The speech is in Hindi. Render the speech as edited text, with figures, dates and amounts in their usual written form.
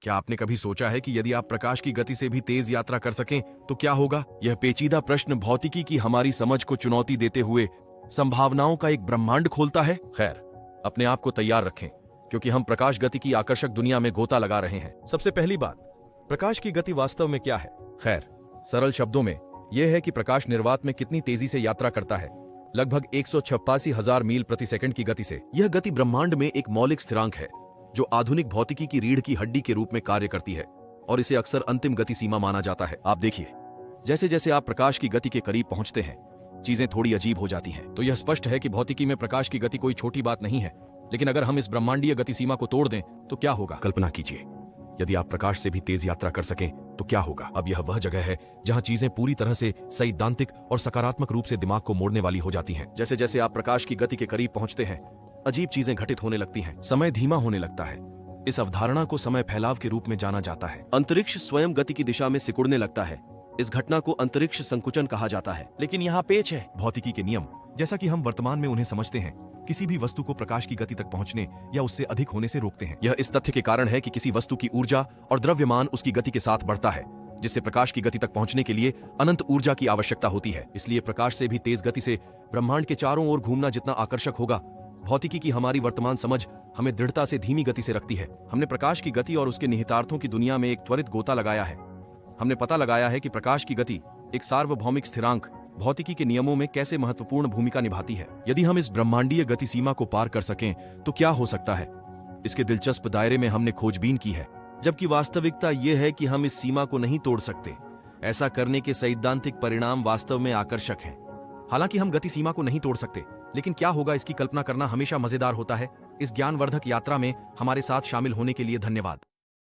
क्या आपने कभी सोचा है कि यदि आप प्रकाश की गति से भी तेज यात्रा कर सकें तो क्या होगा? यह पेचीदा प्रश्न भौतिकी की हमारी समझ को चुनौती देते हुए संभावनाओं का एक ब्रह्मांड खोलता है। खैर, अपने आप को तैयार रखें, क्योंकि हम प्रकाश गति की आकर्षक दुनिया में गोता लगा रहे हैं। सबसे पहली बात, प्रकाश की गति वास्तव में क्या है? खैर, सरल शब्दों में यह है कि प्रकाश निर्वात में कितनी तेजी से यात्रा करता है। लगभग 186,000 मील प्रति सेकंड की गति से। यह गति ब्रह्मांड में एक मौलिक स्थिरांक है जो आधुनिक भौतिकी की रीढ़ की हड्डी के रूप में कार्य करती है, और इसे अक्सर अंतिम गति सीमा माना जाता है। आप देखिए, जैसे जैसे आप प्रकाश की गति के करीब पहुंचते हैं, चीजें थोड़ी अजीब हो जाती हैं। तो यह स्पष्ट है कि भौतिकी में प्रकाश की गति कोई छोटी बात नहीं है। लेकिन अगर हम इस ब्रह्मांडीय गति सीमा को तोड़ दें तो क्या होगा? कल्पना कीजिए, यदि आप प्रकाश से भी तेज यात्रा कर सकें तो क्या होगा? अब यह वह जगह है जहां चीजें पूरी तरह से सैद्धांतिक और सकारात्मक रूप से दिमाग को मोड़ने वाली हो जाती हैं। जैसे जैसे आप प्रकाश की गति के करीब पहुंचते हैं, अजीब चीजें घटित होने लगती हैं। समय धीमा होने लगता है। इस अवधारणा को समय फैलाव के रूप में जाना जाता है। अंतरिक्ष स्वयं गति की दिशा में सिकुड़ने लगता है। इस घटना को अंतरिक्ष संकुचन कहा जाता है। लेकिन यहाँ पेच है। भौतिकी के नियम, जैसा कि हम वर्तमान में उन्हें समझते हैं, किसी भी वस्तु को प्रकाश की गति तक पहुंचने या उससे अधिक होने से रोकते हैं। यह इस तथ्य के कारण है कि किसी वस्तु की ऊर्जा और द्रव्यमान उसकी गति के साथ बढ़ता है, जिससे प्रकाश की गति तक पहुंचने के लिए अनंत ऊर्जा की आवश्यकता होती है। इसलिए प्रकाश से भी तेज गति से ब्रह्मांड के चारों ओर घूमना जितना आकर्षक होगा, भौतिकी की हमारी वर्तमान समझ हमें दृढ़ता से धीमी गति से रखती है। हमने प्रकाश की गति और उसके निहितार्थों की दुनिया में एक त्वरित गोता लगाया है। हमने पता लगाया है कि प्रकाश की गति, एक सार्वभौमिक स्थिरांक, भौतिकी के नियमों में कैसे महत्वपूर्ण भूमिका निभाती है। यदि हम इस ब्रह्मांडीय गति सीमा को पार कर सकें तो क्या हो सकता है? इसके दिलचस्प दायरे में हमने खोजबीन की है, जबकि वास्तविकता यह है कि हम इस सीमा को नहीं तोड़ सकते। ऐसा करने के सैद्धांतिक परिणाम वास्तव में आकर्षक हैं। हालांकि हम गति सीमा को नहीं तोड़ सकते, लेकिन क्या होगा इसकी कल्पना करना हमेशा मजेदार होता है। इस ज्ञानवर्धक यात्रा में हमारे साथ शामिल होने के लिए धन्यवाद।